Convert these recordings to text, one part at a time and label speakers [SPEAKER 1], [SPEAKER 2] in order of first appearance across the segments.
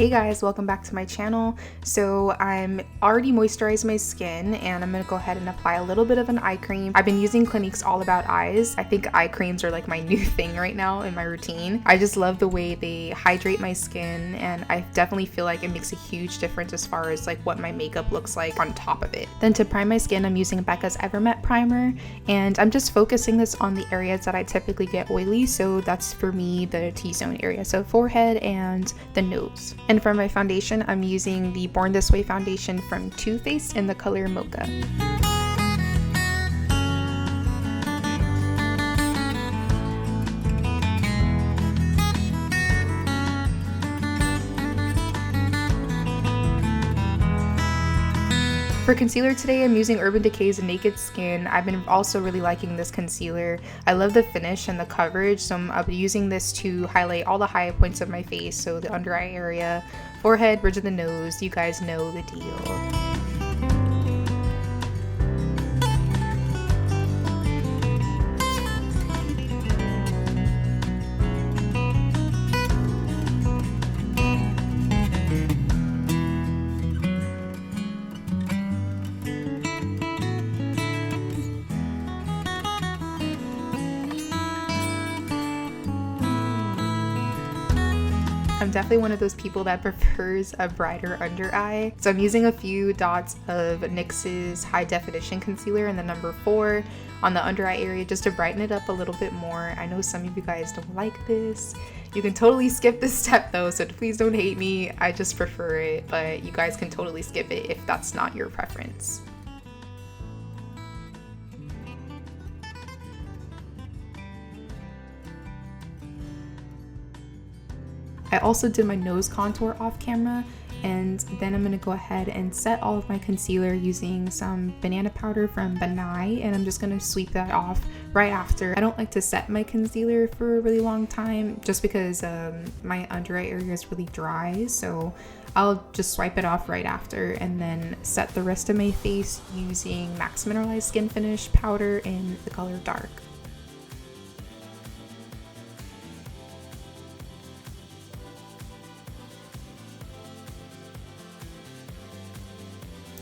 [SPEAKER 1] Hey guys, welcome back to my channel. So I'm already moisturized my skin and I'm gonna go ahead and apply a little bit of an eye cream. I've been using Clinique's All About Eyes. I think eye creams are like my new thing right now in my routine. I just love the way they hydrate my skin, and I definitely feel like it makes a huge difference as far as like what my makeup looks like on top of it. Then to prime my skin, I'm using Becca's Ever Met primer, and I'm just focusing this on the areas that I typically get oily. So that's for me the T-zone area, so forehead and the nose. And for my foundation, I'm using the Born This Way foundation from Too Faced in the color Mocha. For concealer today, I'm using Urban Decay's Naked Skin. I've been also really liking this concealer. I love the finish and the coverage, so I'll be using this to highlight all the high points of my face, so the under eye area, forehead, bridge of the nose. You guys know the deal. I'm definitely one of those people that prefers a brighter under eye. So I'm using a few dots of NYX's High Definition Concealer in the number 4 on the under eye area just to brighten it up a little bit more. I know some of you guys don't like this. You can totally skip this step though, so please don't hate me. I just prefer it, but you guys can totally skip it if that's not your preference. I also did my nose contour off camera, and then I'm going to go ahead and set all of my concealer using some banana powder from Nye, and I'm just going to sweep that off right after. I don't like to set my concealer for a really long time just because my under eye area is really dry, so I'll just swipe it off right after and then set the rest of my face using MAC's Mineralize Skinfinish powder in the color Dark.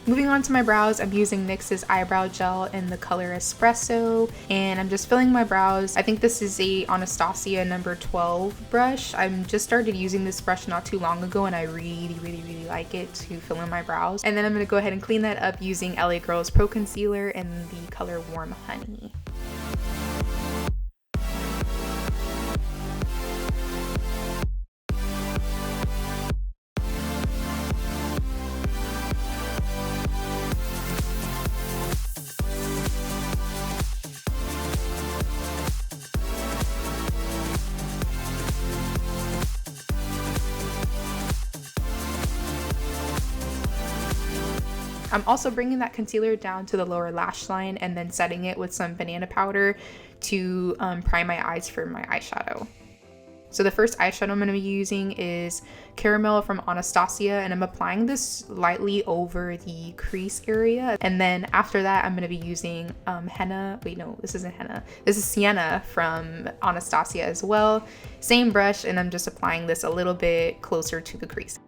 [SPEAKER 1] Moving on to my brows, I'm using NYX's Eyebrow Gel in the color Espresso, and I'm just filling my brows. I think this is a Anastasia number 12 brush. I'm just started using this brush not too long ago, and I really like it to fill in my brows. And then I'm going to go ahead and clean that up using LA Girl's Pro Concealer in the color Warm Honey. I'm also bringing that concealer down to the lower lash line and then setting it with some banana powder to prime my eyes for my eyeshadow. So the first eyeshadow I'm going to be using is Caramel from Anastasia, and I'm applying this lightly over the crease area. And then after that, I'm going to be using henna. Wait, no, this isn't henna. This is Sienna from Anastasia as well. Same brush, and I'm just applying this a little bit closer to the crease.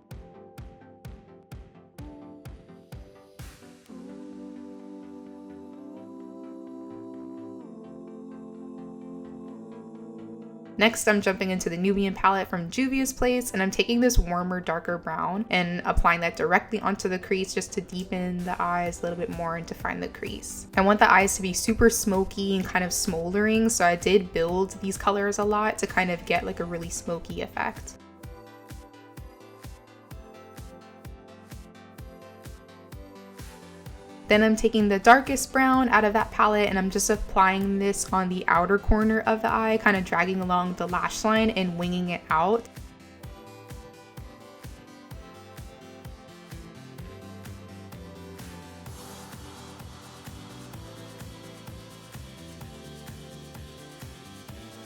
[SPEAKER 1] Next, I'm jumping into the Nubian palette from Juvia's place, and I'm taking this warmer, darker brown and applying that directly onto the crease just to deepen the eyes a little bit more and define the crease. I want the eyes to be super smoky and kind of smoldering, so I did build these colors a lot to kind of get like a really smoky effect. Then I'm taking the darkest brown out of that palette and I'm just applying this on the outer corner of the eye, kind of dragging along the lash line and winging it out.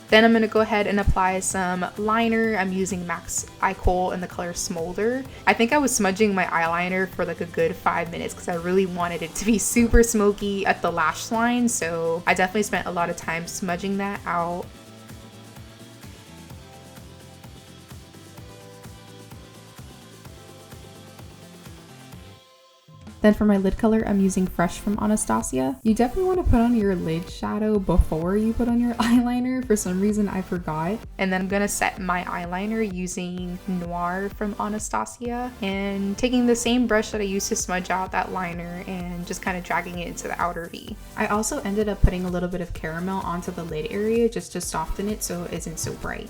[SPEAKER 1] Then I'm going to go ahead and apply some liner. I'm using MAC's Eye Kohl in the color Smolder. I think I was smudging my eyeliner for like a good 5 minutes because I really wanted it to be super smoky at the lash line. So I definitely spent a lot of time smudging that out. Then for my lid color, I'm using Fresh from Anastasia. You definitely want to put on your lid shadow before you put on your eyeliner. For some reason, I forgot. And then I'm going to set my eyeliner using Noir from Anastasia and taking the same brush that I used to smudge out that liner and just kind of dragging it into the outer V. I also ended up putting a little bit of caramel onto the lid area just to soften it so it isn't so bright.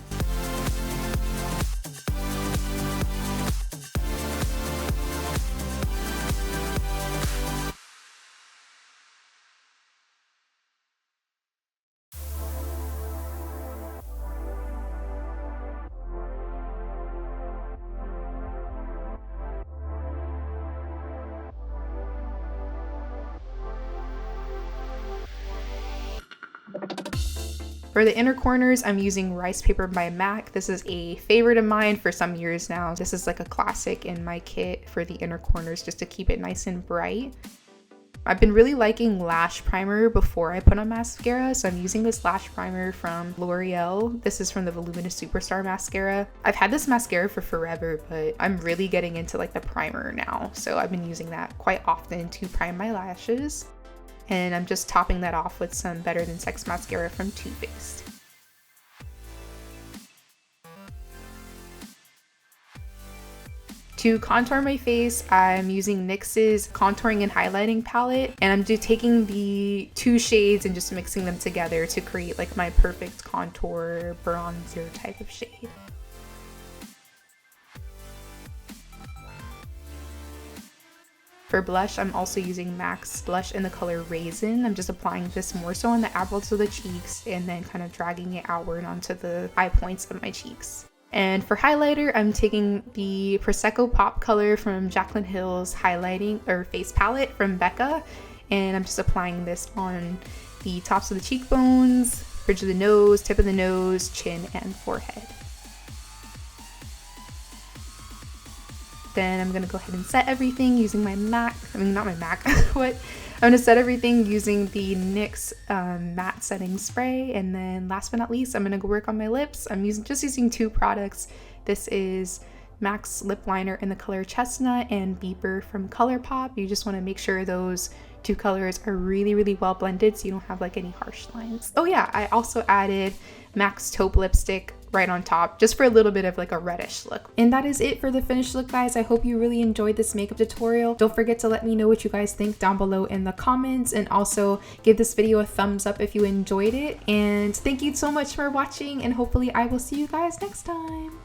[SPEAKER 1] For the inner corners, I'm using Ricepaper by MAC. This is a favorite of mine for some years now. This is like a classic in my kit for the inner corners just to keep it nice and bright. I've been really liking lash primer before I put on mascara, so I'm using this lash primer from L'Oreal. This is from the Voluminous Superstar mascara. I've had this mascara for forever, but I'm really getting into like the primer now, so I've been using that quite often to prime my lashes. And I'm just topping that off with some Better Than Sex mascara from Too Faced. To contour my face, I'm using NYX's Contouring and Highlighting palette, and I'm just taking the two shades and just mixing them together to create like my perfect contour bronzer type of shade. For blush, I'm also using MAC's blush in the color Raizin. I'm just applying this more so on the apples of the cheeks and then kind of dragging it outward onto the high points of my cheeks. And for highlighter, I'm taking the Prosecco Pop color from Jaclyn Hill's highlighting or face palette from Becca, and I'm just applying this on the tops of the cheekbones, bridge of the nose, tip of the nose, chin, and forehead. Then I'm gonna go ahead and set everything using my MAC, not my MAC, what? I'm gonna set everything using the NYX matte setting spray. And then last but not least, I'm gonna go work on my lips. I'm just using two products. This is MAC's lip liner in the color Chestnut and Beeper from ColourPop. You just wanna make sure those two colors are really, really well blended so you don't have like any harsh lines. Oh yeah, I also added MAC's taupe lipstick right on top just for a little bit of like a reddish look. And that is it for the finished look, guys. I hope you really enjoyed this makeup tutorial. Don't forget to let me know what you guys think down below in the comments, and also give this video a thumbs up if you enjoyed it. And thank you so much for watching, and hopefully I will see you guys next time.